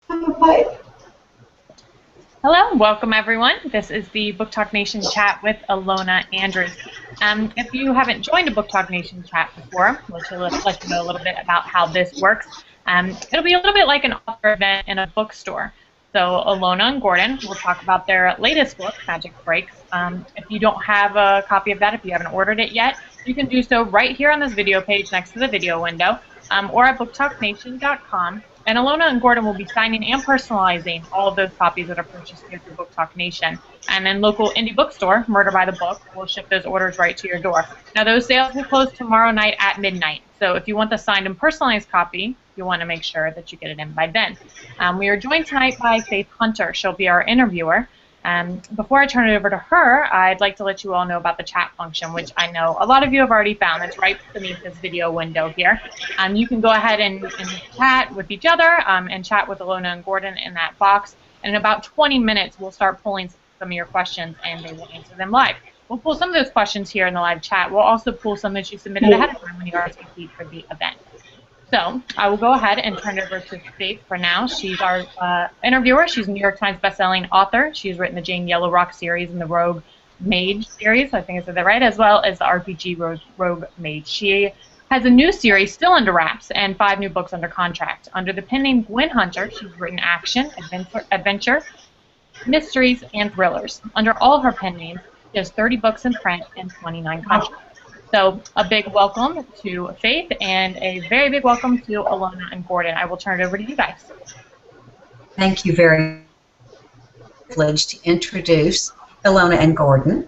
Hello, welcome everyone. This is the Book Talk Nation chat with Ilona Andrews. If you haven't joined a Book Talk Nation chat before, let you know a little bit about how this works. It'll be a little bit like an author event in a bookstore. So Ilona and Gordon will talk about their latest book, Magic Breaks. If you don't have a copy of that, if you haven't ordered it yet, you can do so right here on this video page next to the video window, or at booktalknation.com. And Ilona and Gordon will be signing and personalizing all of those copies that are purchased here through Book Talk Nation. And then local indie bookstore, Murder by the Book, will ship those orders right to your door. Now, those sales will close tomorrow night at midnight. So if you want the signed and personalized copy, you want to make sure that you get it in by then. We are joined tonight by Faith Hunter. She'll be our interviewer. Before I turn it over to her, I'd like to let you all know about the chat function, which I know a lot of you have already found. It's right beneath this video window here. You can go ahead and chat with each other and chat with Ilona and Gordon in that box. And in about 20 minutes, we'll start pulling some of your questions, and they will answer them live. We'll pull some of those questions here in the live chat. We'll also pull some that you submitted ahead of time when you RSVP'd for the event. So I will go ahead and turn it over to Faith for now. She's our interviewer. She's a New York Times bestselling author. She's written the Jane Yellow Rock series and the Rogue Mage series, I think I said that right, as well as the RPG Rogue Mage. She has a new series still under wraps and 5 new books under contract. Under the pen name Gwen Hunter, she's written action, adventure, mysteries, and thrillers. Under all her pen names, she has 30 books in print and 29 contracts. So a big welcome to Faith and a very big welcome to Ilona and Gordon. I will turn it over to you guys. Thank you very much. Privileged to introduce Ilona and Gordon.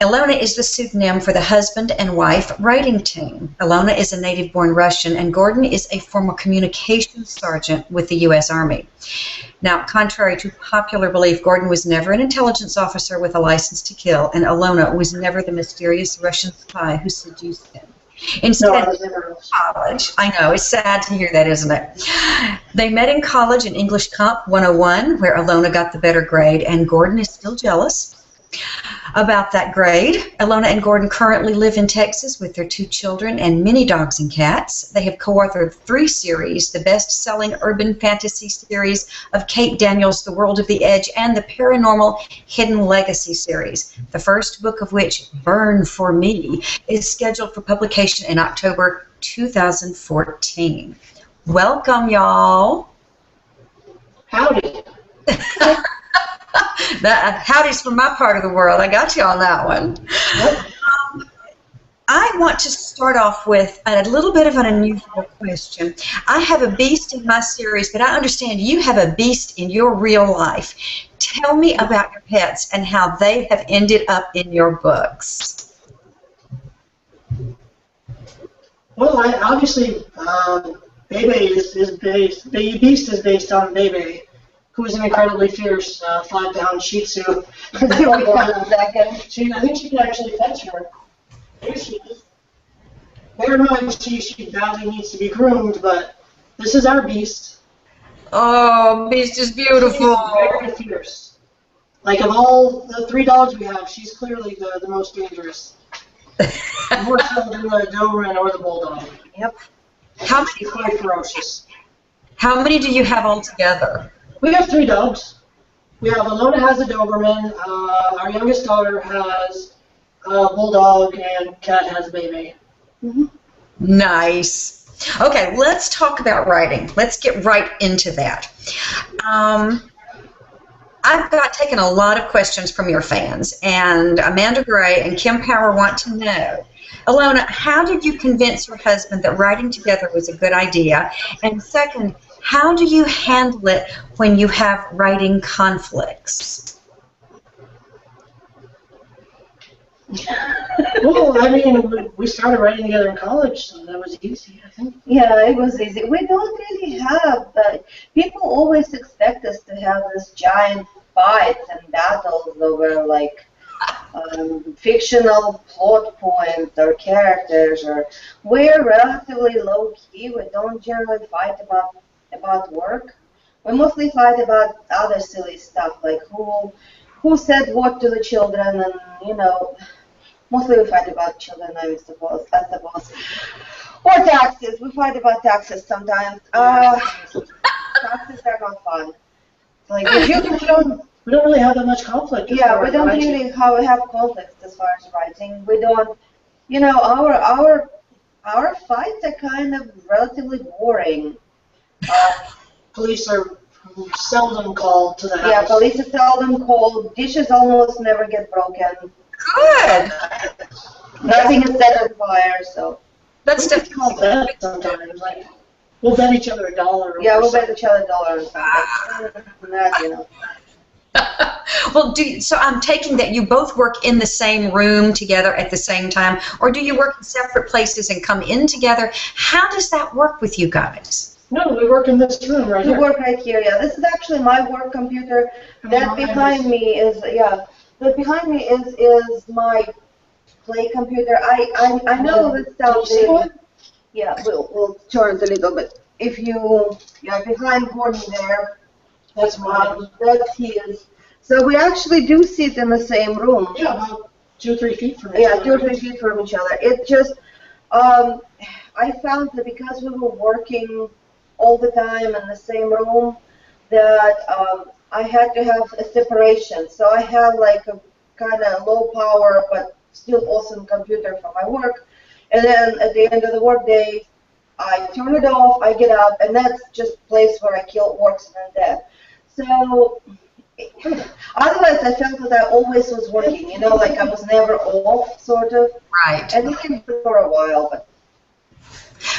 Ilona is the pseudonym for the husband and wife writing team. Ilona is a native-born Russian, and Gordon is a former communications sergeant with the U.S. Army. Now, contrary to popular belief, Gordon was never an intelligence officer with a license to kill, and Ilona was never the mysterious Russian spy who seduced him. Instead, college. I know, it's sad to hear that, isn't it? They met in college in English Comp 101, where Ilona got the better grade, and Gordon is still jealous about that grade. Ilona and Gordon currently live in Texas with their 2 children and many dogs and cats. They have co-authored 3 series, the best-selling urban fantasy series of Kate Daniels' The World of the Edge, and the paranormal Hidden Legacy series, the first book of which, Burn for Me, is scheduled for publication in October 2014. Welcome, y'all. Howdy. Howdy's from my part of the world. I got you on that one. I want to start off with a little bit of an unusual question. I have a beast in my series, but I understand you have a beast in your real life. Tell me about your pets and how they have ended up in your books. Well, obviously, Beast is based on Bebe, who is an incredibly fierce 5-pound Shih Tzu. I think she can actually fetch her. Bear in mind, she badly needs to be groomed, but this is our Beast. Oh, Beast is beautiful. She's very fierce. Like, of all the 3 dogs we have, she's clearly the most dangerous. More so than the Doberman or the Bulldog. Yep. She's quite ferocious. How many do you have altogether? We have 3 dogs. We have Ilona has a Doberman, our youngest daughter has a Bulldog, and Kat has a baby. Nice. Okay, let's talk about writing. Let's get right into that. I've taken a lot of questions from your fans, and Amanda Gray and Kim Power want to know, Ilona, how did you convince your husband that writing together was a good idea? And second, how do you handle it when you have writing conflicts? Well, I mean, we started writing together in college, so that was easy, I think. Yeah, it was easy. We don't really have, people always expect us to have this giant fights and battles over, like, fictional plot points or characters, or we're relatively low-key. We don't generally fight about work. We mostly fight about other silly stuff, like who said what to the children, and, you know, mostly we fight about children, I suppose. Or taxes. We fight about taxes sometimes. Taxes are not fun. Like if you don't, we don't really have that much conflict. yeah, we don't really have conflicts as far as writing. We don't, you know, our fights are kind of relatively boring. Police are seldom called to the house. Yeah, police are seldom called. Dishes almost never get broken. Good. Nothing is set on fire, so. That's We call bet sometimes. Like, we'll bet each other $1. Yeah, we'll bet each other $1 or something. That, you know. Well, so I'm taking that you both work in the same room together at the same time, or do you work in separate places and come in together? How does that work with you guys? No, we work in this room right here. We work right here, yeah. This is actually my work computer. That behind me is, that behind me is my play computer. I know this sounds big. Yeah, we'll turn it a little bit. If you, behind Gordon there, That's mine. that's his. So we actually do sit in the same room. Yeah, about 2 or 3 feet from each Yeah, other. 2 or 3 feet from each other. It just, I found that because we were working all the time in the same room, that I had to have a separation. So I had like a kind of low power but still awesome computer for my work. And then at the end of the workday, I turn it off, I get up, and that's just a place where I kill orcs and undead. So otherwise, I felt that I always was working, you know, like I was never off, sort of. Right. And it can be for a while, but.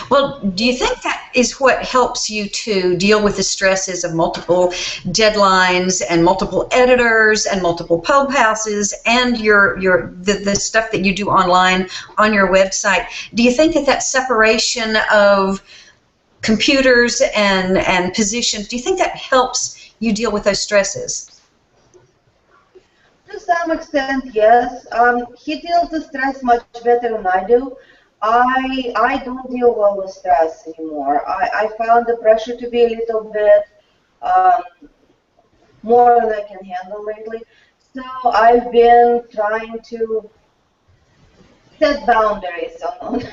Well, do you think that is what helps you to deal with the stresses of multiple deadlines and multiple editors and multiple pub houses and the stuff that you do online on your website? Do you think that separation of computers and positions, do you think that helps you deal with those stresses? To some extent, yes. He deals with stress much better than I do. I don't deal well with stress anymore. I found the pressure to be a little bit more than I can handle lately. So I've been trying to set boundaries on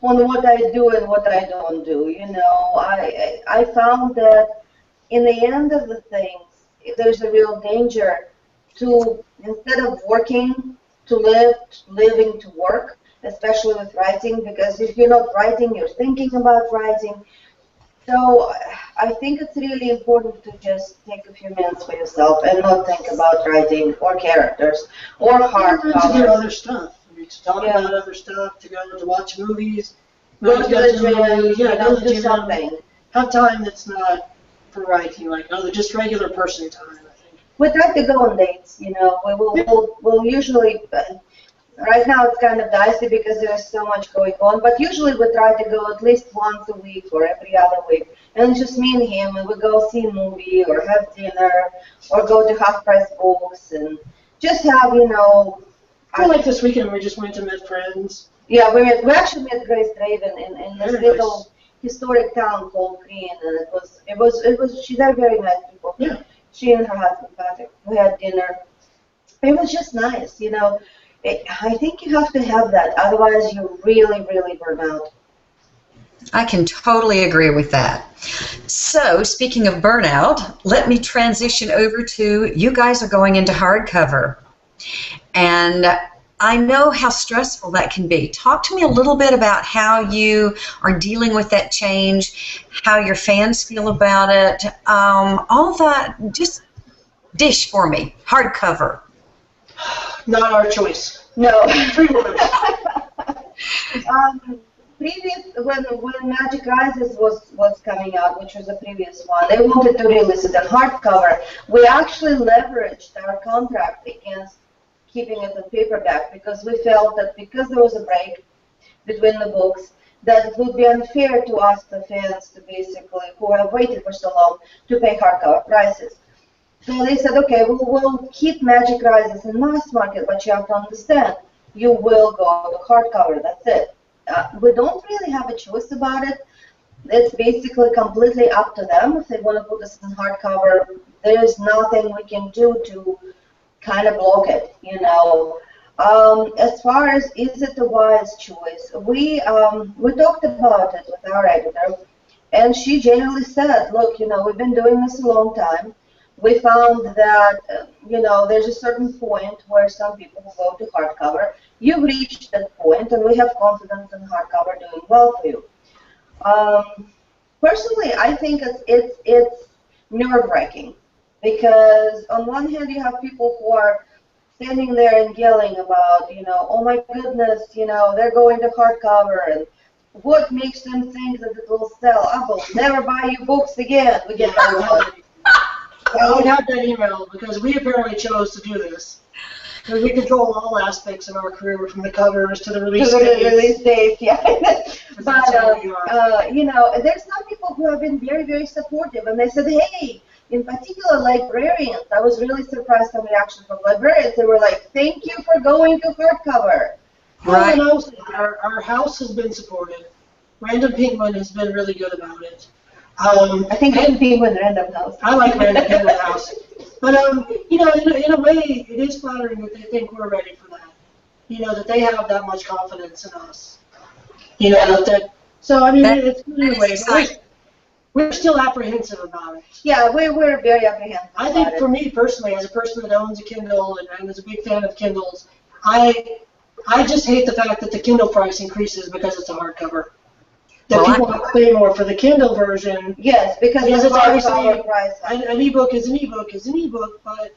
on what I do and what I don't do. You know, I found that in the end of the things, there's a real danger to, instead of working to live, living to work, especially with writing, because if you're not writing, you're thinking about writing. So I think it's really important to just take a few minutes for yourself and not think about writing or characters or hard To do other stuff. I mean, to talk about other stuff, to go to watch movies. Go to the gym, go to the do gym. something. Have time that's not for writing, like just regular person time, I think. We try to go on dates, you know. We'll usually, right now it's kind of dicey because there's so much going on, but usually we try to go at least once a week or every other week. And it's just me and him, and we go see a movie or have dinner or go to half-price books and just have, you know. I like this weekend we just went to meet friends. Yeah, we actually met Grace Draven in this little historic town called Green, and it was she's very nice people. Yeah. She and her husband Patrick, we had dinner. It was just nice, you know. I think you have to have that, otherwise you really, really burn out. I can totally agree with that. So, speaking of burnout, let me transition over to you guys are going into hardcover. And I know how stressful that can be. Talk to me a little bit about how you are dealing with that change, how your fans feel about it, all that. Just dish for me. Hardcover. Not our choice. No. 3 words. When Magic Rises was coming out, which was the previous one, they wanted to release it on hardcover. We actually leveraged our contract against keeping it on paperback because we felt that because there was a break between the books, that it would be unfair to ask the fans to basically, who have waited for so long, to pay hardcover prices. So they said, okay, we'll keep Magic Rises in mass market, but you have to understand, you will go to hardcover, that's it. We don't really have a choice about it. It's basically completely up to them. If they want to put us in hardcover, there's nothing we can do to kind of block it, you know. As far as is it the wise choice, we talked about it with our editor, And she generally said, look, we've been doing this a long time. We found that, there's a certain point where some people will go to hardcover. You've reached that point, and we have confidence in hardcover doing well for you. Personally, I think it's nerve-wracking because on one hand you have people who are standing there and yelling about, oh my goodness, they're going to hardcover and what makes them think that it will sell? I will never buy you books again. We get that. I would have that email because we apparently chose to do this. Because we control all aspects of our career, from the covers to the release dates. Yeah. But, there's some people who have been very, very supportive, and they said, hey, in particular, librarians. I was really surprised at the reaction from librarians. They were like, thank you for going to hardcover. Right. Well, our house has been supportive. Random Penguin has been really good about it. I think Random Penguin, Random House. I like Random Penguin House. But, in a way, it is flattering that they think we're ready for that. That they have that much confidence in us. So, I mean, it's in a way. We're still apprehensive about it. Yeah, we're very apprehensive. I think for me personally, as a person that owns a Kindle and is a big fan of Kindles, I just hate the fact that the Kindle price increases because it's a hardcover. That people have to pay more for the Kindle version. Yes, because it's obviously price. An ebook is an ebook is an ebook, but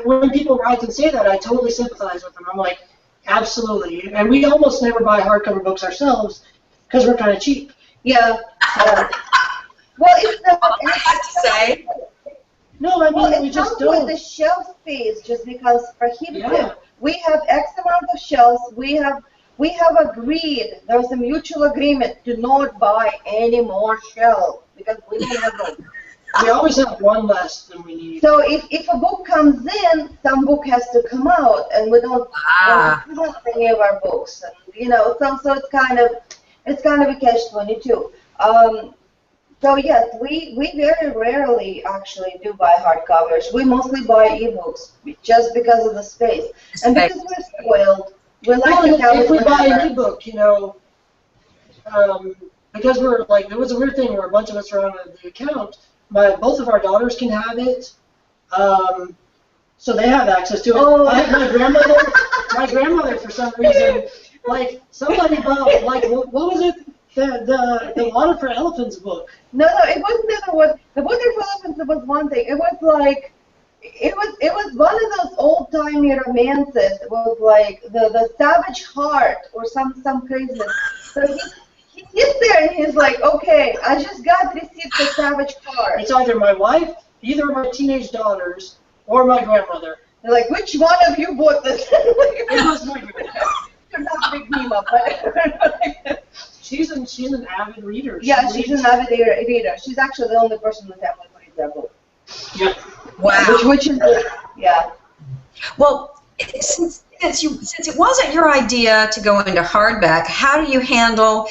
when people write and say that, I totally sympathize with them. I'm like, absolutely, and we almost never buy hardcover books ourselves because we're kind of cheap. Yeah. Well, it's not. I have to say. No, I mean we just don't. The shelf space just becomes prohibitive. Yeah. We have X amount of shelves. We have agreed. There's a mutual agreement to not buy any more shelves because we don't have them. We always have one less than we need. So if a book comes in, some book has to come out, and we don't want any of our books. And, so it's kind of a catch-22. So yes, we very rarely actually do buy hardcovers. We mostly buy ebooks just because of the space, and because we're spoiled. We like to have if we buy an ebook, because we're like, there was a weird thing where a bunch of us are on the account. Both of our daughters can have it, so they have access to it. Oh. My grandmother, for some reason, like somebody bought, like what was it? The Water for Elephants book. No, it wasn't the Water for Elephants. It was one thing. It was like. It was one of those old-timey romances. It was like the Savage Heart or some craziness. So he sits there and he's like, okay, I just got receipt for Savage Heart. It's either my wife, either my teenage daughters, or my grandmother. They're like, which one of you bought this? It was my grandmother. You're not a big Mima, but she's an avid reader. Yeah, she's an avid reader. She's actually the only person in the family who reads that book. Yeah. Wow. Which is yeah. Well, since it wasn't your idea to go into hardback, how do you handle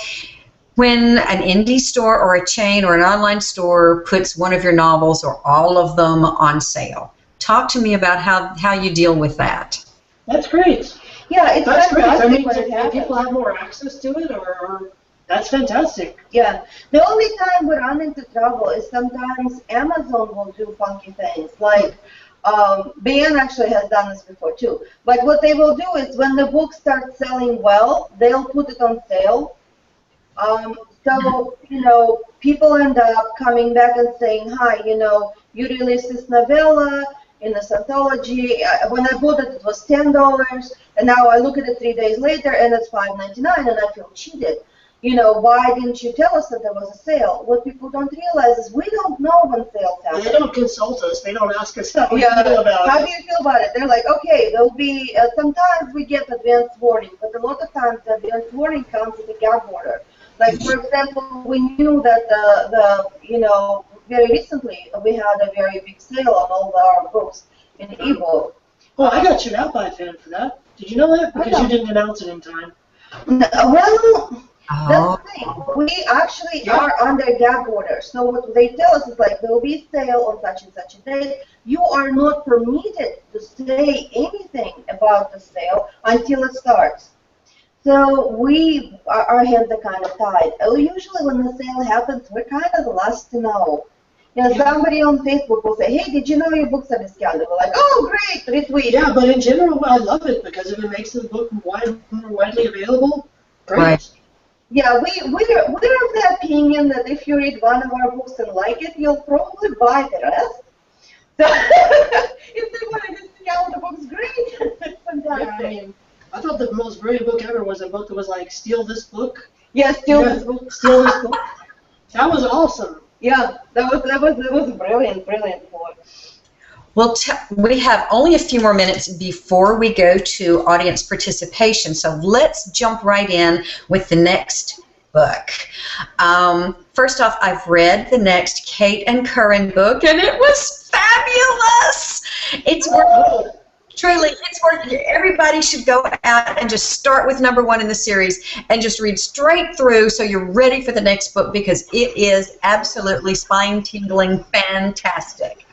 when an indie store or a chain or an online store puts one of your novels or all of them on sale? Talk to me about how you deal with that. That's great. Yeah, it's that's great. I mean, when people have more access to it, or that's fantastic. Yeah. The only time we run into trouble is sometimes Amazon will do funky things. Like, Ben actually has done this before too. But what they will do is when the book starts selling well, they'll put it on sale. So, people end up coming back and saying, hi, you released this novella in this anthology. When I bought it, it was $10, and now I look at it 3 days later, and it's $5.99, and I feel cheated. Why didn't you tell us that there was a sale? What people don't realize is we don't know when sales happen. They don't consult us. They don't ask us how we feel about it. How do you feel about it? They're like, okay, there'll be, sometimes we get advance warning, but a lot of times the advance warning comes with a gag order. Like, for example, we knew that very recently we had a very big sale on all of our books in ebook. Oh, I got chewed out by a fan for that. Did you know that? Because you didn't announce it in time. No, well, that's the thing. We actually are under gag order. So what they tell us is like, there will be a sale on such and such a date. You are not permitted to say anything about the sale until it starts. So our hands are kind of tied. Usually when the sale happens, we're kind of the last to know. Somebody on Facebook will say, hey, did you know your books are discounted? We're like, oh, great, retweet. Yeah, but in general, I love it because if it makes the book more widely available, great. Right. Yeah, we're of the opinion that if you read one of our books and like it, you'll probably buy the rest. So if they want to discount the books, great. It's fantastic. Yeah, I mean, I thought the most brilliant book ever was a book that was like, steal this book. Yeah, steal this book. Steal this book. That was awesome. Yeah, that was a brilliant book. Well, we have only a few more minutes before we go to audience participation, so let's jump right in with the next book. First off, I've read the next Kate and Curran book, and it was fabulous. It's worth truly, it's worth it. Everybody should go out and just start with #1 in the series and just read straight through so you're ready for the next book because it is absolutely spine-tingling fantastic.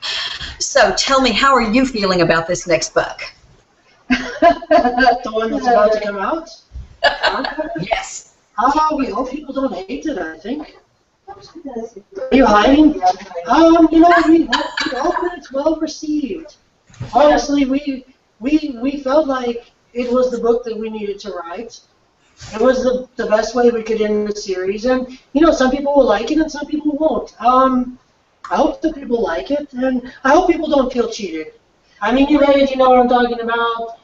So tell me, how are you feeling about this next book? The one that's about to come out? Yes. We hope people don't hate it, I think. Are you hiding? We hope that it's well received. Honestly, we felt like it was the book that we needed to write. It was the best way we could end the series, and some people will like it and some people won't. I hope that people like it, and I hope people don't feel cheated. I mean, you read it, you know what I'm talking about.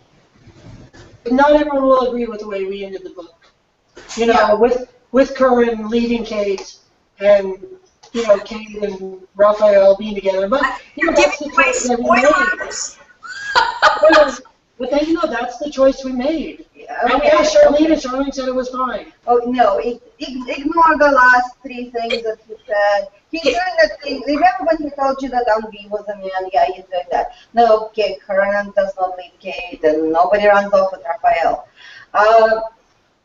Not everyone will agree with the way we ended the book. With Curran leaving Kate, and Kate and Raphael being together, but that's the choice that we made. But then that's the choice we made. And we asked Charlene, and Charlene said it was fine. Oh no! Ignore the last 3 things that he said. He's doing that thing. Remember when he told you that Anvi was a man? Yeah, he's doing that. No, okay, Curran does not leave Kate, and nobody runs off with Raphael.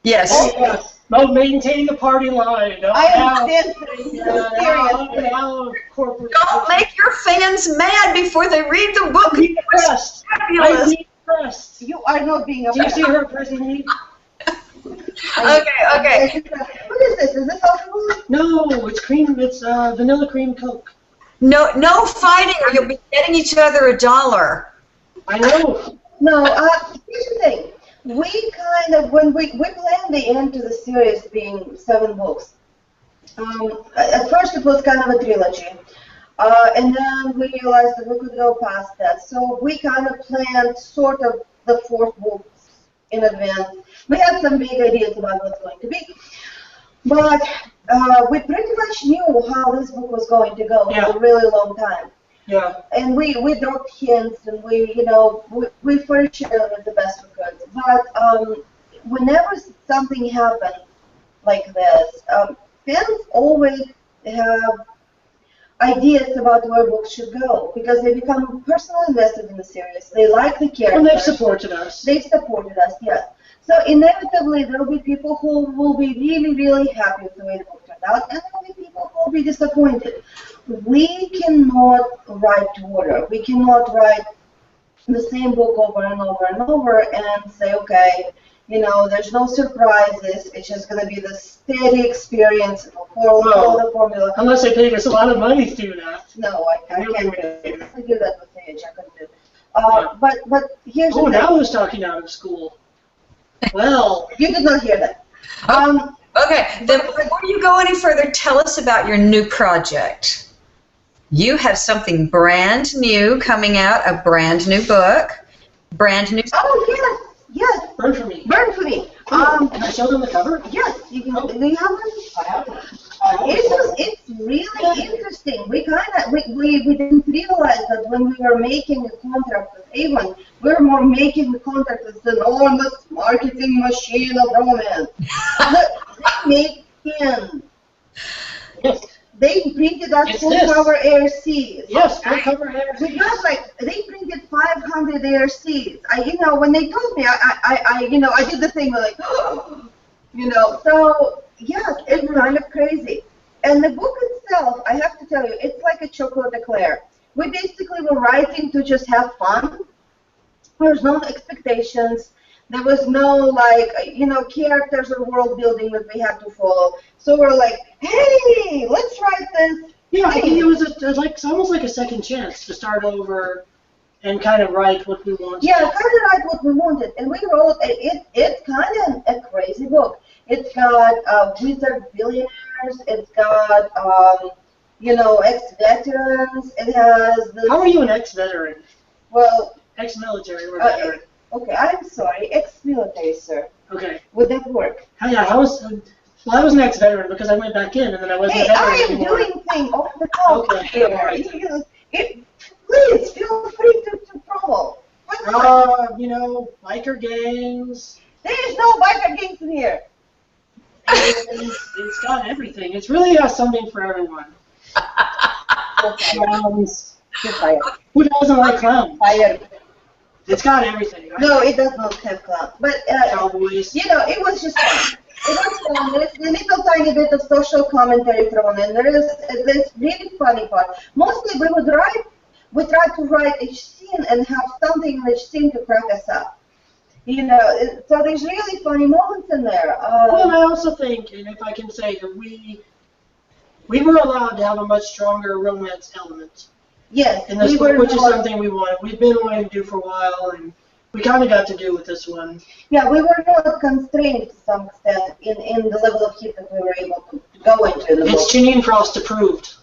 Yes. Oh, yes. No, maintaining the party line. No, I am serious. Don't make your fans mad before they read the book. Be impressed. Fabulous. Impressed. You are not being Do you see her personally? Okay. What is this? Is this alcohol? No, it's cream. It's vanilla cream Coke. No fighting, or you'll be getting each other $1. I know. No. Here's the thing. We kind of, when we planned the end to the series being 7 books. At first it was kind of a trilogy. And then we realized that we could go past that. So we kind of planned sort of the 4th book in advance. We had some big ideas about what's going to be. But we pretty much knew how this book was going to go for a really long time. Yeah. And we dropped hints, and we foreshadowed it the best we could. But whenever something happened like this, fans always have ideas about where books should go because they become personally invested in the series. They like the characters. And they've supported us. They've supported us, yes. So inevitably there will be people who will be really, really happy with the way the book turned out, and there will be people who will be disappointed. We cannot write to order. We cannot write the same book over and over and over and say, okay, there's no surprises. It's just going to be the steady experience. Follow the formula. Unless they paid us a lot of money to do that. No, I can't do that with Sage. I couldn't do. But here's the thing. Now who's talking out of school? Well, you did not hear that. Okay, then before you go any further, tell us about your new project. You have something brand new coming out, a brand new book, brand new. Oh, yes. Burn for me. Burn for me. Can I show them the cover? Yes, you can. Do you have one? I have one. It's really interesting. We didn't realize that when we were making a contract with Avon, we were more making the contract with an enormous marketing machine of romance. They made pins. Yes. They printed us full cover ARCs. Yes, full cover ARCs. We got they printed 500 ARCs. When they told me, I did the thing like, So yes, it's kind of crazy. And the book itself, I have to tell you, it's like a chocolate eclair. We basically were writing to just have fun. There's no expectations. There was no, like, characters or world building that we had to follow. So we're like, hey, let's write this. Yeah, I think it was it's almost like a second chance to start over and kind of write what we wanted. Yeah, kind of write what we wanted. And we wrote, it's kind of a crazy book. It's got wizard billionaires. It's got, ex-veterans. It has this... How are you an ex-veteran? Well... Ex-military or veteran? Okay, I'm sorry. Ex-military, sir. Okay. Would that work? Yeah, I was an ex-veteran because I went back in and then I wasn't a veteran I am anymore. doing things off the top Okay. here. Please, feel free to promo. Biker gangs. There's no biker gangs in here. It's got everything. It's really got something for everyone. Clowns. Who doesn't like clowns? Fired. It's got everything. Right? No, it does not have clowns. But, Cowboys. it was just fun. It was fun. There's a little tiny bit of social commentary thrown in. There's really funny part. Mostly we try to write each scene and have something in each scene to crack us up. So there's really funny moments in there. Well, I also think, and if I can say, that we were allowed to have a much stronger romance element. Yes, in this book, which is something we wanted. We've been wanting to do for a while, and we kind of got to do with this one. Yeah, we were not constrained to some extent in the level of heat that we were able to go into the book. It's Janine Frost approved.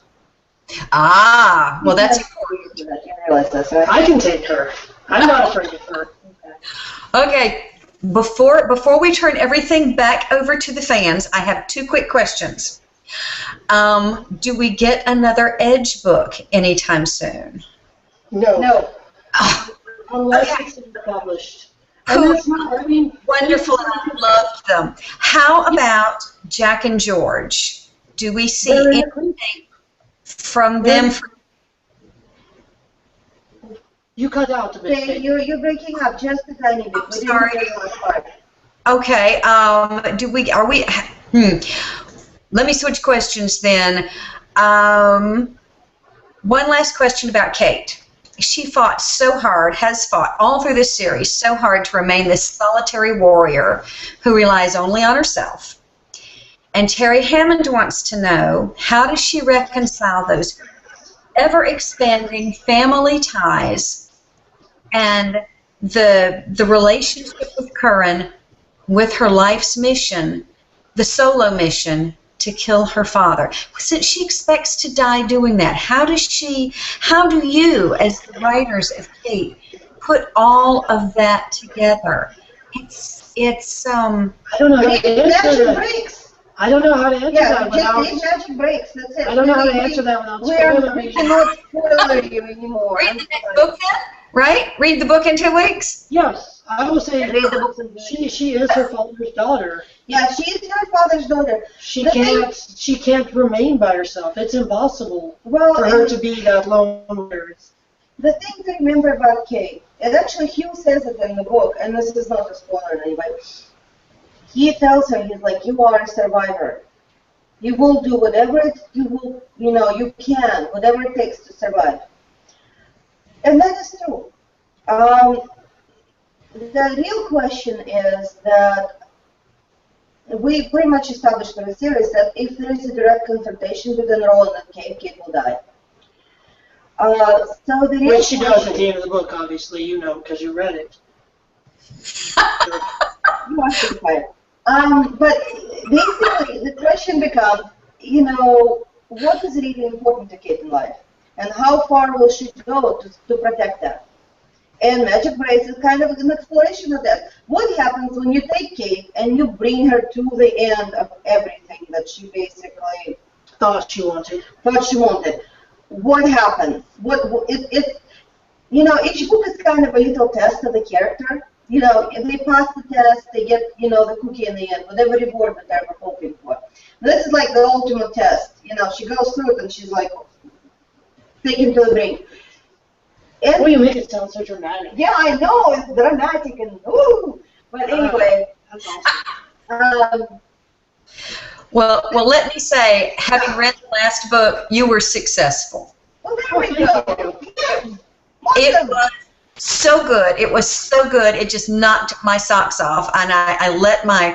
Ah, well, that's important. You realize this, right? I can take her. I'm not afraid of her. Okay, before we turn everything back over to the fans, I have two quick questions. Do we get another Edge book anytime soon? No. Oh, Unless okay. it's published. Wonderful. I loved them. How about Jack and George? Do we see anything from them? You cut out a bit. You're breaking up just a tiny bit. We Sorry. didn't hear the last part. Okay. Let me switch questions then. One last question about Kate. She fought so hard, has fought all through this series so hard to remain this solitary warrior who relies only on herself. And Terry Hammond wants to know, how does she reconcile those ever-expanding family ties and the relationship with Curran with her life's mission, the solo mission, to kill her father? Since she expects to die doing that, how do you, as the writers of Kate, put all of that together? It's I don't know how to answer that. Breaks. I don't know how to answer that without. Just magic breaks. That's it. I don't know how to answer that without spoiling. We cannot spoil you anymore. read the next book then, right? Read the book in 2 weeks? Yes, I will say Read the books and she is her father's daughter. Yeah, she is her father's daughter. She can't remain by herself. It's impossible for her to be that lone warrior. The thing to remember about Kate, and actually Hugh says it in the book, and this is not a spoiler anyway. He tells her, he's like, you are a survivor. You will do whatever you can, whatever it takes to survive. And that is true. The real question is that we pretty much established in the series that if there is a direct confrontation between Roland and Kate will die. So the real Which she does at the end of the book, obviously, because you read it. You must be fired. But basically, the question becomes, what is really important to Kate in life? And how far will she go to protect that? And Magic Brace is kind of an exploration of that. What happens when you take Kate and you bring her to the end of everything that she basically thought she wanted? What happens? Each book is kind of a little test of the character. If they pass the test, they get, the cookie in the end, whatever reward that they were hoping for. This is like the ultimate test. She goes through it and she's like, taken to the brink. Well, you make it sound so dramatic. Yeah, I know, it's dramatic and ooh. But anyway. That's awesome. Well, let me say, having read the last book, you were successful. Well, there we go. So good. It was so good. It just knocked my socks off, and I let my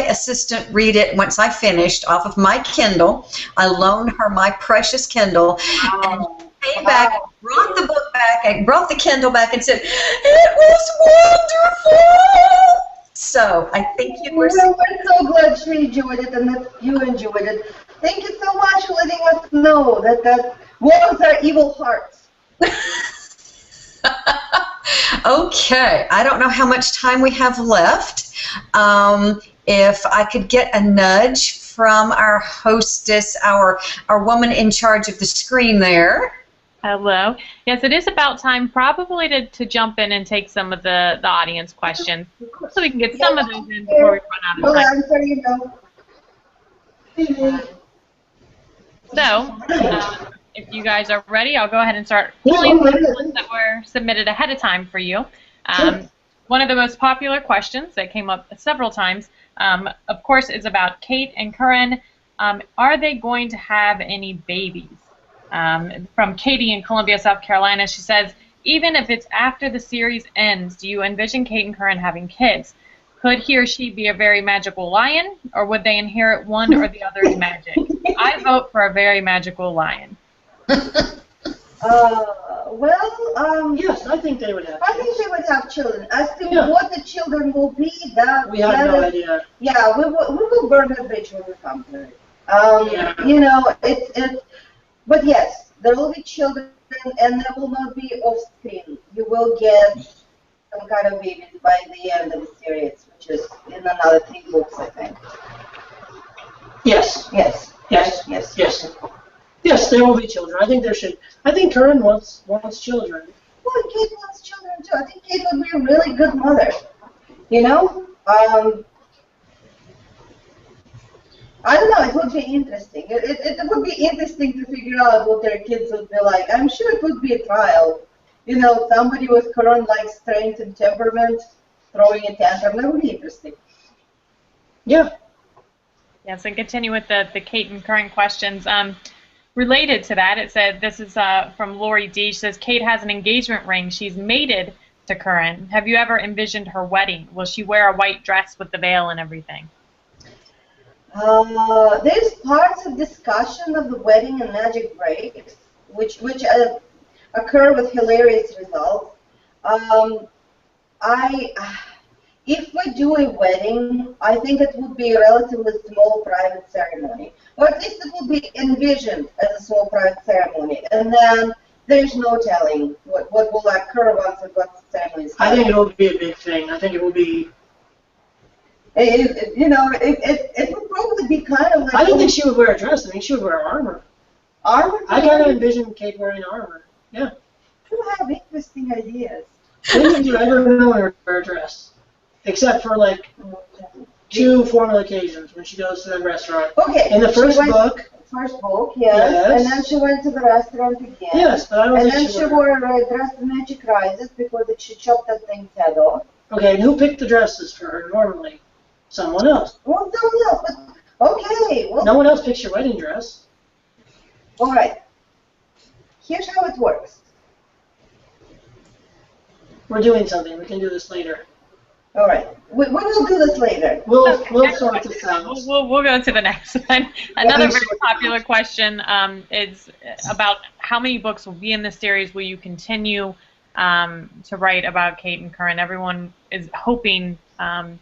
assistant read it once I finished off of my Kindle. I loaned her my precious Kindle, and she came back, brought the book back, and brought the Kindle back, and said, "It was wonderful." So I think you were. Well, we're so glad she enjoyed it and that you enjoyed it. Thank you so much for letting us know that warms our evil hearts. Okay, I don't know how much time we have left. If I could get a nudge from our hostess, our woman in charge of the screen there. Hello. Yes, it is about time probably to jump in and take some of the audience questions so we can get some of those in before we run out of Well, time. I'm sorry, you know. So, if you guys are ready, I'll go ahead and start pulling the ones that were submitted ahead of time for you. One of the most popular questions that came up several times, of course, is about Kate and Curran. Are they going to have any babies? From Katie in Columbia, South Carolina, she says, even if it's after the series ends, do you envision Kate and Curran having kids? Could he or she be a very magical lion, or would they inherit one or the other's magic? I vote for a very magical lion. Yes, I think they would have. I think they would have children. As to Yeah. what the children will be, that We have no idea. Yeah, we will burn that bridge when we come to it. Yeah. You know, but yes, there will be children, and there will not be offspring. You will get some kind of babies by the end of the series, which is in another 3 books, I think. Yes. Yes. Yes. Yes. Yes. Yes, there will be children. I think there should. I think Curran wants children. Well, Kate wants children too. I think Kate would be a really good mother. You know? I don't know, it would be interesting. It would be interesting to figure out what their kids would be like. I'm sure it would be a trial. You know, somebody with Curran-like strength and temperament throwing a tantrum, that would be interesting. Yeah. Yes, and continue with the Kate and Curran questions. Related to that, it said, this is from Lori D. She says, Kate has an engagement ring. She's mated to Curran. Have you ever envisioned her wedding? Will she wear a white dress with the veil and everything? There's parts of discussion of the wedding and magic breaks, which occur with hilarious results. If we do a wedding, I think it would be a relatively small private ceremony, or at least it would be envisioned as a small private ceremony, and then there's no telling what will occur once the ceremony is done. I think it will be a big thing. I think it will be. It would probably be kind of like. I don't think she would wear a dress. I think she would wear armor. Armor? I kind of envision Kate wearing armor. Yeah. You have interesting ideas. When did you ever know her wear a dress? Except for like 2 formal occasions when she goes to the restaurant. Okay. In the first book. First book, yes. And then she went to the restaurant again. Yes, but I don't think And then she wore a dress of magic rises before she chopped that thing's head off. Okay, and who picked the dresses for her normally? Someone else. Well, someone else, but okay. Well, no one else picks your wedding dress. All right. Here's how it works. We're doing something. We can do this later. All right. We will do this later. We'll sort this out. We'll go to the next one. Another very popular question is about how many books will be in this series. Will you continue to write about Kate and Curran? Everyone is hoping, I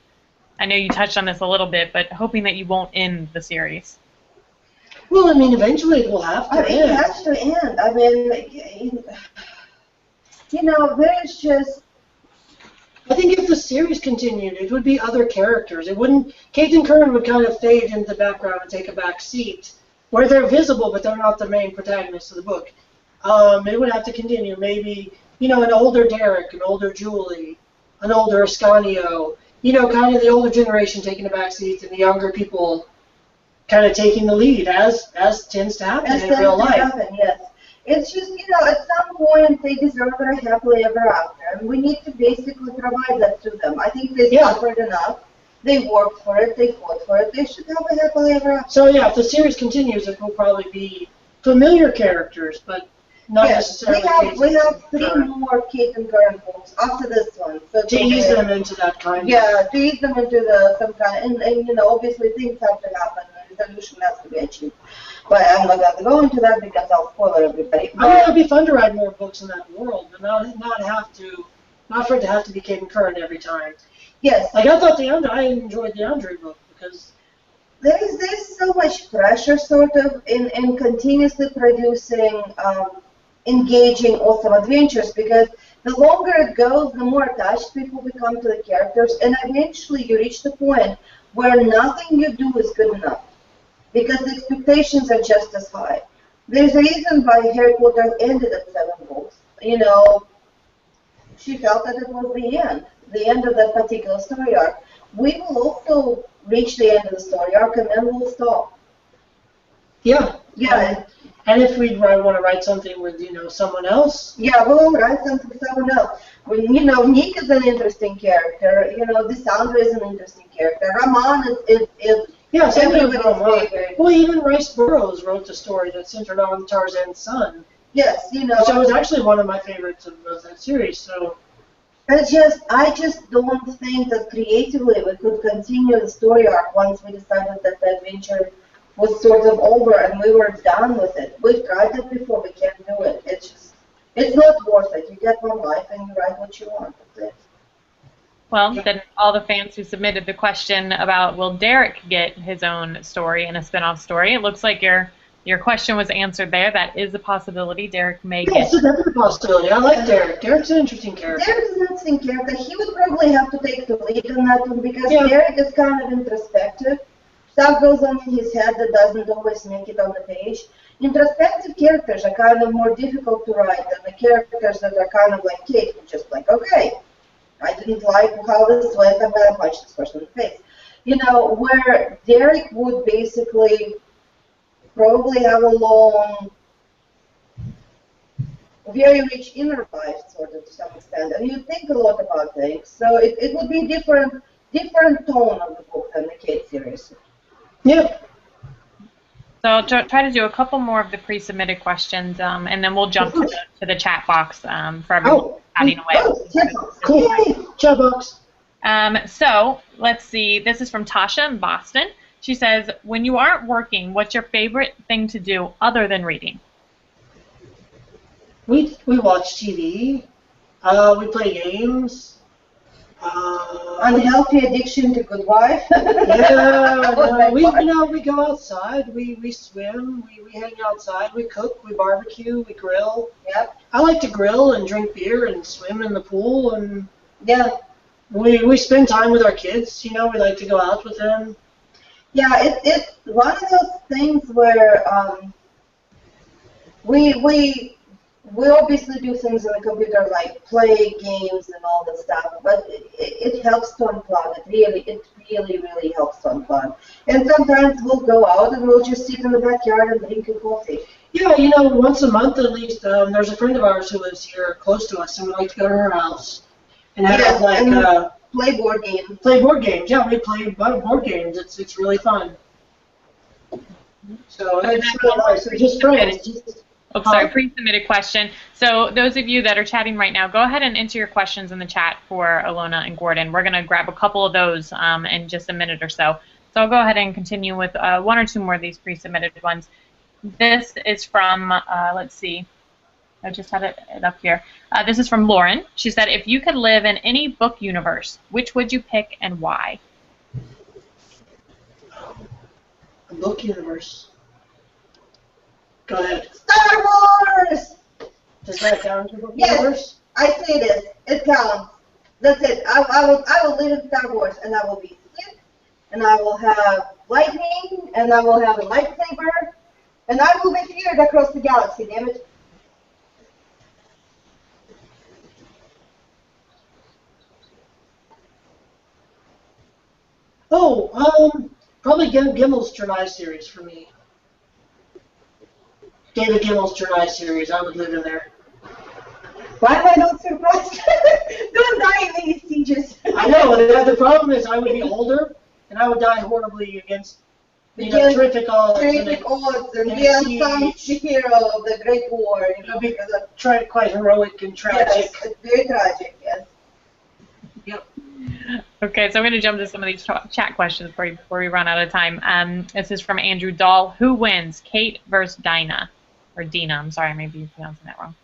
know you touched on this a little bit, but hoping that you won't end the series. Well, I mean, eventually it will have to end. It has to end. I mean, there's just... I think if the series continued, it would be other characters. It wouldn't. Kate and Curran would kind of fade into the background and take a back seat, where they're visible, but they're not the main protagonists of the book. It would have to continue. Maybe an older Derek, an older Julie, an older Ascanio. Kind of the older generation taking a back seat, and the younger people kind of taking the lead, as tends to happen in real life. Yes. It's just, at some point they deserve a happily ever after, and we need to basically provide that to them. I think they suffered enough. They worked for it. They fought for it. They should have a happily ever after. So yeah, if the series continues, it will probably be familiar characters, but not Yes, necessarily. we have 3 more Kate and Karen books after this one. So to ease them into that kind of. Yeah, to ease them into some kind, and you know, obviously things have to happen, and resolution has to be achieved. But I'm not going to go into that because I'll spoil everybody. I mean, it'd be fun to write more books in that world, but not for it to have to be Kate and Karen every time. Yes. Like I thought I enjoyed the Andre book because there's so much pressure sort of in continuously producing engaging awesome adventures, because the longer it goes, the more attached people become to the characters, and eventually you reach the point where nothing you do is good enough because the expectations are just as high. There's a reason why Harry Potter ended at 7 books. You know, she felt that it was the end of that particular story arc. We will also reach the end of the story arc and then we'll stop. yeah. Yeah. And if we want to write something with someone else. Yeah, we'll write something with someone else. When Nick is an interesting character. Dissandra is an interesting character. Raman is Yeah, same thing with everybody's Roman. favorite. Well, even Rice Burroughs wrote the story that centered on Tarzan's son. Yes, Which was actually one of my favorites of that series. So. I just don't think that creatively we could continue the story arc once we decided that the adventure was sort of over and we were done with it. We've tried it before, we can't do it. It's not worth it. You get one life and you write what you want. That's it. Well, then all the fans who submitted the question about will Derek get his own story and a spin-off story, it looks like your question was answered there. That is a possibility. Derek may get. Yes, it's definitely a possibility. I like Derek. Derek's an interesting character. Derek's an interesting character. He would probably have to take the lead on that one because Yeah. Derek is kind of introspective. Stuff goes on in his head that doesn't always make it on the page. Introspective characters are kind of more difficult to write than the characters that are kind of like Kate, who just like, okay, I didn't like how this went, I'm going to punch this person in the face. Where Derek would basically probably have a long, very rich inner life, sort of, to some extent, and you think a lot about things. So it would be different tone of the book than the Kate series. Yeah. So I'll try to do a couple more of the pre-submitted questions, and then we'll jump to the chat box for everyone chatting away. Cool. Chat box. So let's see. This is from Tasha in Boston. She says, when you aren't working, what's your favorite thing to do other than reading? We watch TV. We play games. Unhealthy addiction to good wife. Yeah, we go outside. We swim. We hang outside. We cook. We barbecue. We grill. Yep. I like to grill and drink beer and swim in the pool, and Yeah. we spend time with our kids. We like to go out with them. Yeah, it's one of those things where we obviously do things on the computer like play games and all that stuff, but it helps to unplug. It really helps to unplug. And sometimes we'll go out and we'll just sit in the backyard and drink a coffee. Yeah, once a month at least. There's a friend of ours who lives here close to us, and we like to go to her house and have play board games. Play board games. Yeah, we play board games. It's really fun. So it's really nice. So just friends. Oh, sorry, pre-submitted question. So those of you that are chatting right now, go ahead and enter your questions in the chat for Ilona and Gordon. We're going to grab a couple of those in just a minute or so. So I'll go ahead and continue with one or two more of these pre-submitted ones. This is from, let's see, I just had it up here. This is from Lauren. She said, if you could live in any book universe, which would you pick and why? A book universe. Go ahead. Star Wars! Does that count as a book Yes, universe? I say this. It counts. That's it. I will live in Star Wars, and I will be Sith, and I will have lightning, and I will have a lightsaber, and I will be feared across the galaxy, damn it. Probably Gimmel's Journey series for me. David Gimmel's Journey series. I would live in there. Why am I not surprised? Don't die in these sieges. I know. The problem is I would be older, and I would die horribly against terrific odds. Terrific odds, and the unsung hero of the Great War. Because quite heroic and tragic. Yes, it's very tragic, yes. Yep. Okay, so I'm going to jump to some of these chat questions before we run out of time. This is from Andrew Dahl. Who wins, Kate versus Dinah? Or Dina, I'm sorry, maybe you're pronouncing that wrong.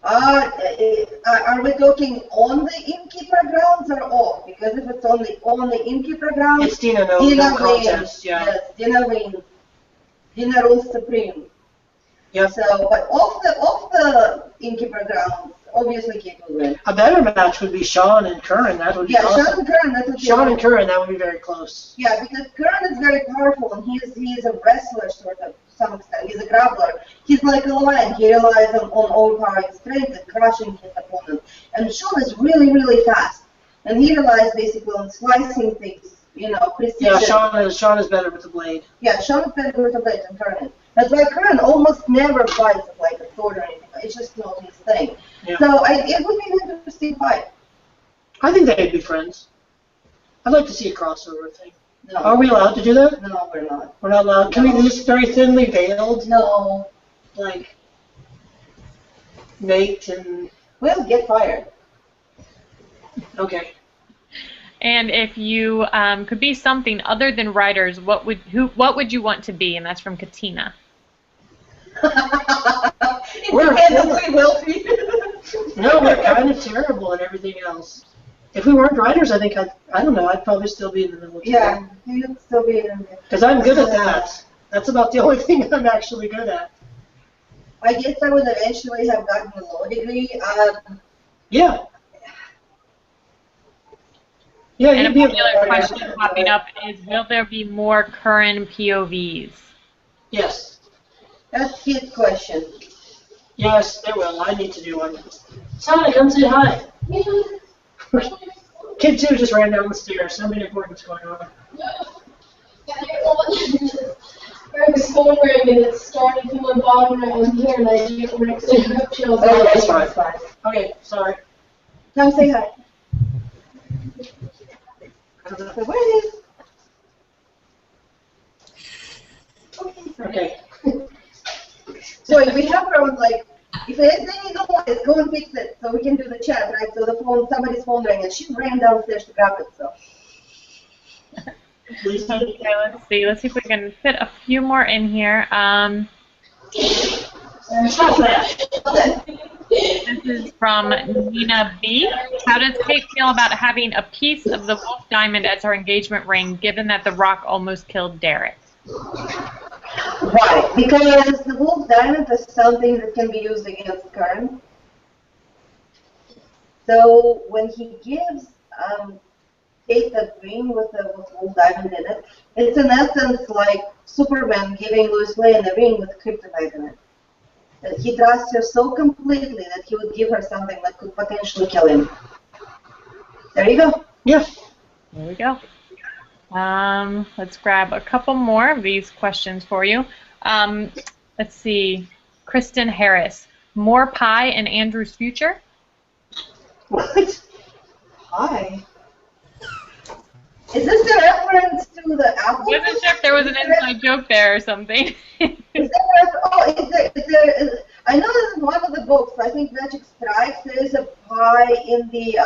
Are we talking on the innkeeper grounds or off? Because if it's on the innkeeper grounds, it's Dina, no contest. Yeah. Yes, Dina wins. Dina rules supreme. Yep. So, but off the innkeeper grounds, obviously Kate will win. A better match would be Sean and Curran. That would be awesome. Sean and Curran. That would be Sean and Curran. That would be very close. Yeah, because Curran is very powerful, and he's a wrestler sort of to some extent. He's a grappler. He's like a lion. He relies on overpowering strength and crushing his opponent. And Sean is really, really fast, and he relies basically on slicing things. Precision. Yeah, Sean is better with the blade. Yeah, Sean is better with the blade than Curran. That's why Curran almost never fights with like a sword or anything. It's just not his thing. Yeah. So it would be an interesting fight. I think they'd be friends. I'd like to see a crossover thing. No. Are we allowed to do that? No, we're not. We're not allowed. Can we just very thinly veiled? No. Like Nate and. We'll get fired. Okay. And if you could be something other than writers, what would you want to be? And that's from Katina. Independently wealthy. No, we're kind of terrible at everything else. If we weren't writers, I think I don't know. I'd probably still be in the military. Yeah, you'd still be in the military. Because I'm good at that. That's about the only thing I'm actually good at. I guess I would eventually have gotten a law degree. Yeah. Yeah, and you'd a be popular question popping up is, will there be more current POVs? Yes. That's his question. Yes, there will. I need to do one. Sonic, come say hi. Kid 2 just ran down the stairs. Something important's going on. Greg's phone rang and it started from the bottom right in here and I didn't Rick's chills. Oh, that's fine. Okay, sorry. Come say hi. Okay. So if we have our own, like, if there's any noise, go and fix it so we can do the chat, right? So somebody's phone rang and she ran downstairs to grab it, so. Okay, let's see. Let's see if we can fit a few more in here. This is from Nina B. How does Kate feel about having a piece of the wolf diamond as her engagement ring, given that the rock almost killed Derek? Why? Because the wolf diamond is something that can be used against Curran. So when he gives Kate that ring with the wolf diamond in it, it's in essence like Superman giving Lois Lane a ring with kryptonite in it. He trusts her so completely that he would give her something that could potentially kill him. There you go. Yeah. There we go. Let's grab a couple more of these questions for you. Let's see. Kristen Harris. More pie in Andrew's future? What? Pie? Is this a reference to the apple? I wasn't sure if there was an inside joke there or something. Is there, I know this is one of the books, I think Magic Strikes, there is a pie in the,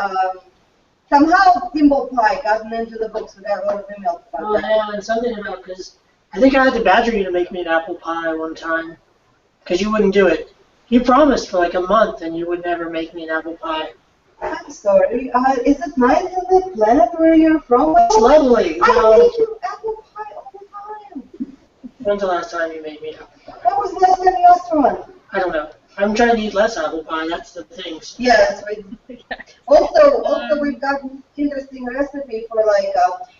somehow Thimble Pie gotten into the books without a lot of emails about Oh, that. yeah, and something about, because I think I had to badger you to make me an apple pie one time, because you wouldn't do it. You promised for like a month and you would never make me an apple pie. I'm sorry, is it nice in the planet where you're from? It's lovely. I make you apple pie all the time. When's the last time you made me an apple pie? When was the last time you asked for one? I don't know. I'm trying to eat less apple pie, that's the thing. Yes, also we've got an interesting recipe for like,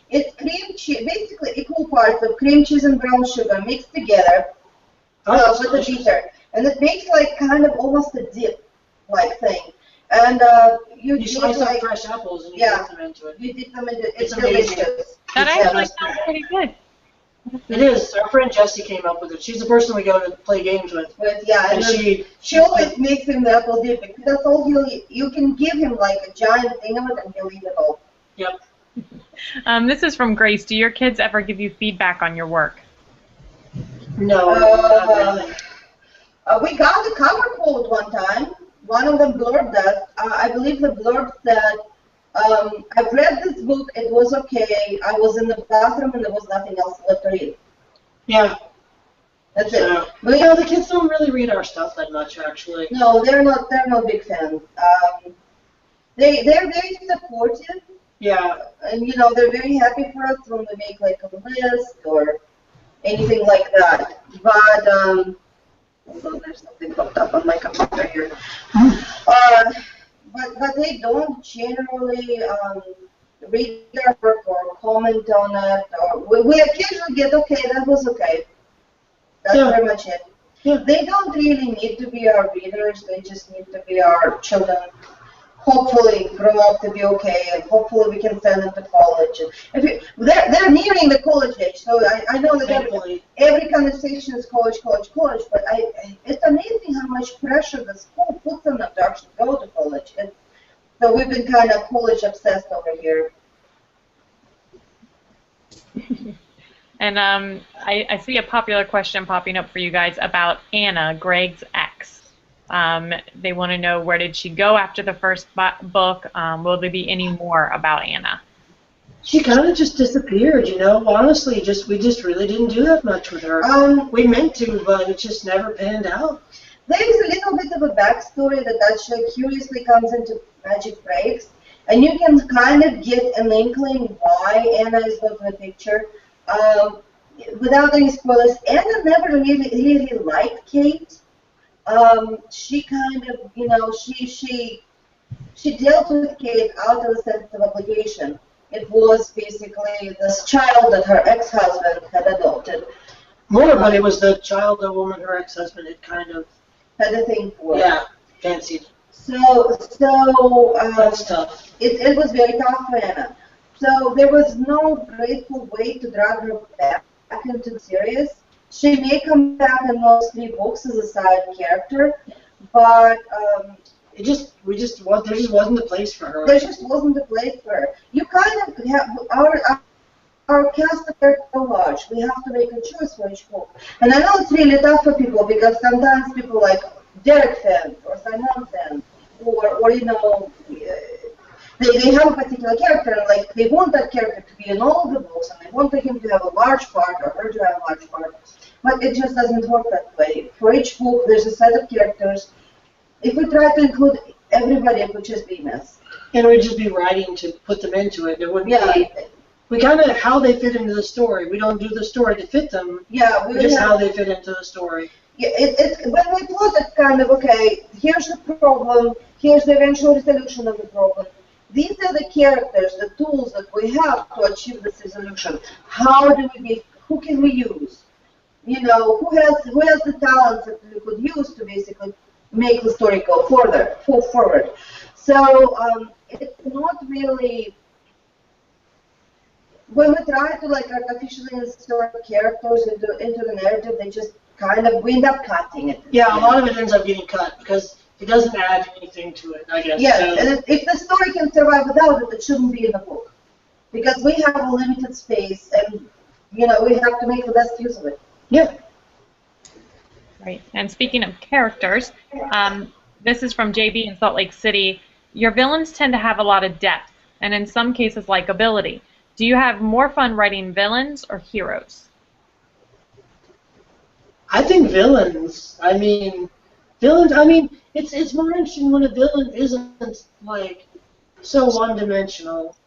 it's cream cheese, basically equal parts of cream cheese and brown sugar mixed together with a beater. And it makes like kind of almost a dip-like thing. And you slice up fresh apples and you dip them into it. You dip them into it. It's amazing. delicious. That actually sounds pretty good. It is. Our friend Jessie came up with it. She's the person we go to play games with. And she always makes him the apple dip because that's all he'll eat. You can give him like a giant thing of it and he'll eat it all. Yep. This is from Grace. Do your kids ever give you feedback on your work? No, not really. We got the cover quote one time. One of them blurbed that. I believe the blurb said, I've read this book, it was okay. I was in the bathroom and there was nothing else left to read. Yeah. That's So, it. but you know, the kids don't really read our stuff that much, actually. No, they're not big fans. They're very supportive. Yeah. And, you know, they're very happy for us when we make, like, a list or anything like that. But, hold on, there's something popped up on my computer here. But they don't generally read our work or comment on it. Or we occasionally get, okay, that was okay. That's Yeah. pretty much it. Yeah. They don't really need to be our readers. They just need to be our children. Hopefully grow up to be okay, and hopefully we can send them to college. And they're nearing the college age, so I know that every conversation is college, but it's amazing how much pressure the school puts on them to actually go to college. So we've been kind of college obsessed over here. And I see a popular question popping up for you guys about Anna, Greg's ex. They want to know, where did she go after the first book? Will there be any more about Anna? She kind of just disappeared, you know. Honestly, we just really didn't do that much with her. We meant to, but it just never panned out. There is a little bit of a backstory that actually curiously comes into Magic Breaks, and you can kind of get an inkling why Anna is not in the picture. Without any spoilers, Anna never really liked Kate. She kind of, you know, she dealt with Kate out of a sense of obligation. It was basically this child that her ex-husband had adopted. More, but it was the child, the woman, her ex-husband had kind of had a thing for. Yeah, fancied. So That's tough. It was very tough for Anna. So there was no grateful way to drag her back into the series. She may come back in those 3 books as a side character, but there just wasn't a place for her. There just wasn't a place for her. You kind of have our cast of characters so large. We have to make a choice for each book, and I know it's really tough for people because sometimes people like Derek fans or Simon fans, or you know. They have a particular character, and like they want that character to be in all of the books, and they want him to have a large part or her to have a large part. But it just doesn't work that way. For each book, there's a set of characters. If we try to include everybody, it would just be a mess. And we'd just be writing to put them into it. It wouldn't be. We kind of how they fit into the story. We don't do the story to fit them. Yeah, just how they fit into the story. Yeah, it's when we plot it, kind of okay. Here's the problem. Here's the eventual resolution of the problem. These are the characters, the tools that we have to achieve this resolution. How do we who can we use? You know, who has the talents that we could use to basically make the story go forward. So it's not really, when we try to like artificially insert characters into the narrative, they just kind of, we end up cutting it. Yeah, a lot of it ends up getting cut because it doesn't add anything to it, I guess. Yeah, so. and if the story can survive without it, it shouldn't be in the book. Because we have a limited space, and, you know, we have to make the best use of it. Yeah. Right. And speaking of characters, this is from JB in Salt Lake City. Your villains tend to have a lot of depth, and in some cases, likability. Do you have more fun writing villains or heroes? I think villains. It's more interesting when a villain isn't like so one-dimensional.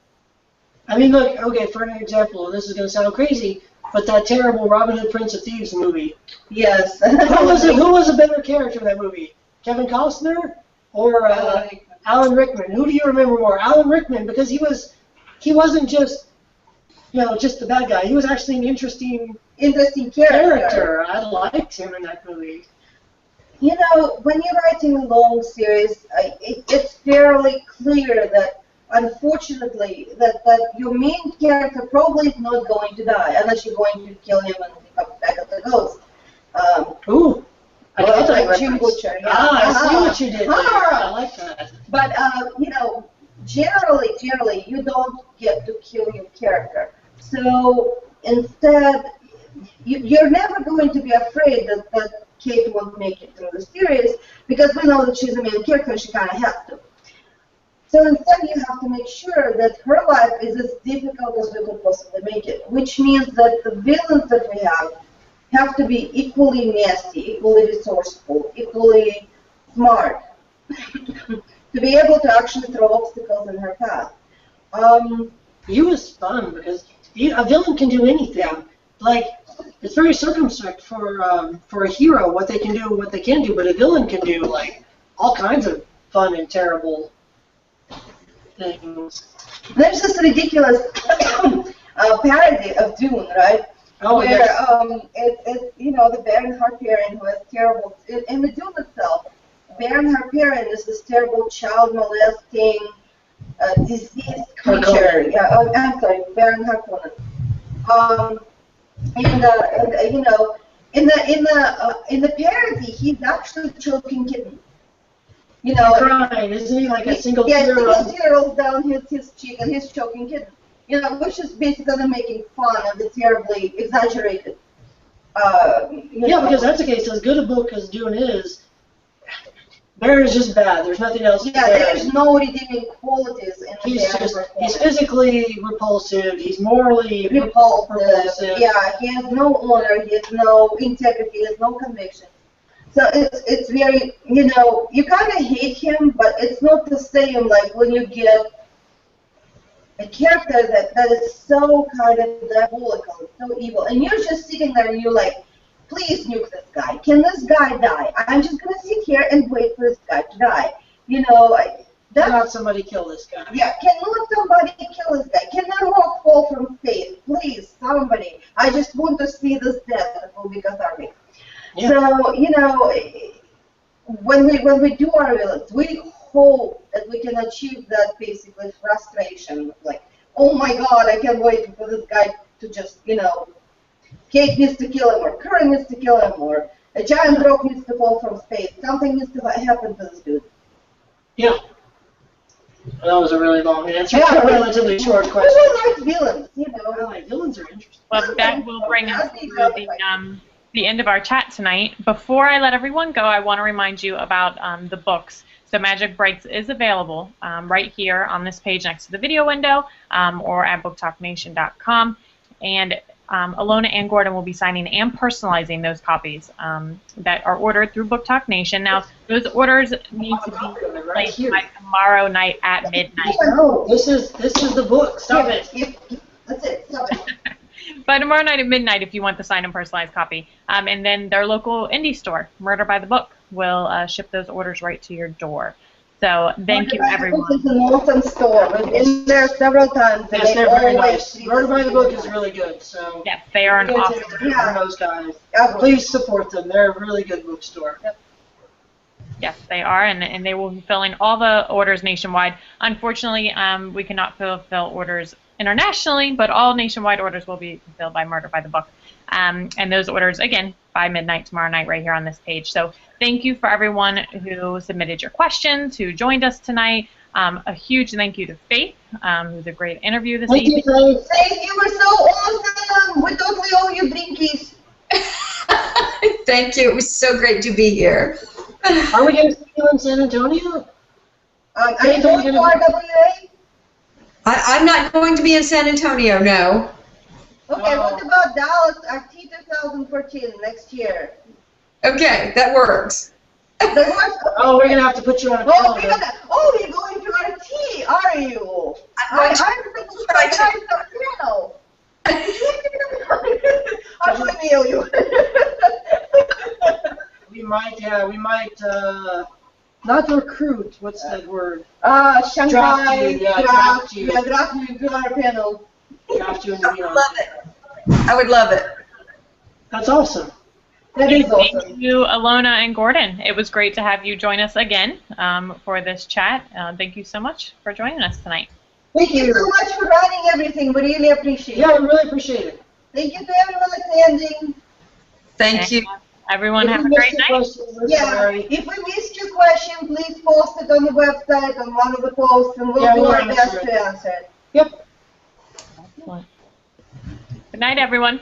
I mean, look, okay, for an example, this is going to sound crazy, but that terrible Robin Hood Prince of Thieves movie. Yes. Who was a better character in that movie? Kevin Costner or Alan Rickman? Who do you remember more? Alan Rickman, because he wasn't just just the bad guy. He was actually an interesting character. I liked him in that movie. You know, when you're writing a long series, it's fairly clear that, unfortunately, that your main character probably is not going to die, unless you're going to kill him and he comes back as a ghost. Ooh. I got that like Jim Butcher. Yeah. I see what you did there. I like that. But, generally, you don't get to kill your character. So instead, you're never going to be afraid that Kate won't make it through the series, because we know that she's a main character, she kind of has to. So instead, you have to make sure that her life is as difficult as we could possibly make it, which means that the villains that we have to be equally nasty, equally resourceful, equally smart, to be able to actually throw obstacles in her path. You was fun because a villain can do anything. Like, it's very circumspect for a hero what they can do and what they can't do, but a villain can do like all kinds of fun and terrible things. There's this ridiculous parody of Dune, right? Oh, where yes. it's the Baron Harkonnen who has terrible in the Dune itself. Baron Harkonnen is this terrible child molesting, diseased creature. Harkonnen. Yeah, I'm sorry, Baron Harkonnen. In the parody, he's actually choking kittens. Crying, isn't he? Like a single tear. Yeah, single tear rolls down his cheek and he's choking kittens. Which is basically making fun of the terribly exaggerated. Yeah, because that's the case. As good a book as Dune is, Bear is just bad. There's nothing else. Yeah, there's no redeeming qualities in the he's physically repulsive. He's morally repulsive. Yeah, he has no honor. He has no integrity. He has no conviction. So it's very, you kind of hate him, but it's not the same like when you get a character that is so kind of diabolical, so evil, and you're just sitting there and you're like, please nuke this guy. Can this guy die? I'm just going to sit here and wait for this guy to die. Not somebody kill this guy. Yeah, cannot somebody kill this guy? Can that rock fall from space? Please, somebody. I just want to see this death. It will be cathartic. Yeah. So, when we do our villains, we hope that we can achieve that basically frustration. Like, oh my god, I can't wait for this guy to just, Kate needs to kill him, or Curran needs to kill him, or a giant rock needs to fall from space. Something needs to happen to this dude. Yeah. That was a really long answer. Yeah, a relatively short question. I like villains, Villains are interesting. Well, that will bring us to the end of our chat tonight. Before I let everyone go, I want to remind you about the books. So Magic Brights is available right here on this page next to the video window or at booktalknation.com. And Ilona and Gordon will be signing and personalizing those copies that are ordered through Booktalk Nation. Now, those orders need to be placed by tomorrow night at midnight. No, this is the book. Stop it. That's it. Stop it. By tomorrow night at midnight if you want the signed and personalized copy. And then their local indie store, Murder by the Book, will ship those orders right to your door. So thank you, everyone. It's an awesome store. We've been there several times. Yes, they're very nice. Murder by the Book is really good. So yes, they are an awesome those guys. Please support them. They're a really good bookstore. Yep. Yes, they are, and they will be filling all the orders nationwide. Unfortunately, we cannot fulfill orders internationally, but all nationwide orders will be fulfilled by Murder by the Book. And those orders, again, by midnight tomorrow night right here on this page. So thank you for everyone who submitted your questions, who joined us tonight. A huge thank you to Faith, who's a great interview this evening. Faith, you were so awesome. We totally owe you drinkies. Thank you. It was so great to be here. Are we going to see you in San Antonio? Are you going to RWA? I'm not going to be in San Antonio, no. Okay, what about Dallas RT 2014 next year? Okay, that works. Oh, we're going to have to put you on a calendar. You're going to RT, are you? I'm I'll email you. We might, not recruit, what's that word? Shanghai, draft you. Yeah, draft you to our panel. Draft you in the love it. I would love it. That's awesome. That is awesome. Thank you, Ilona and Gordon. It was great to have you join us again for this chat. Thank you so much for joining us tonight. Thank you so much for writing everything. We really appreciate it. Yeah, we really appreciate it. Thank you to everyone attending. Thank you. Everyone have a great night. Yeah, if we missed your question, please post it on the website, on one of the posts, and we'll Yeah, do we'll our answer best it. to answer it. Yep. Excellent. Good night, everyone.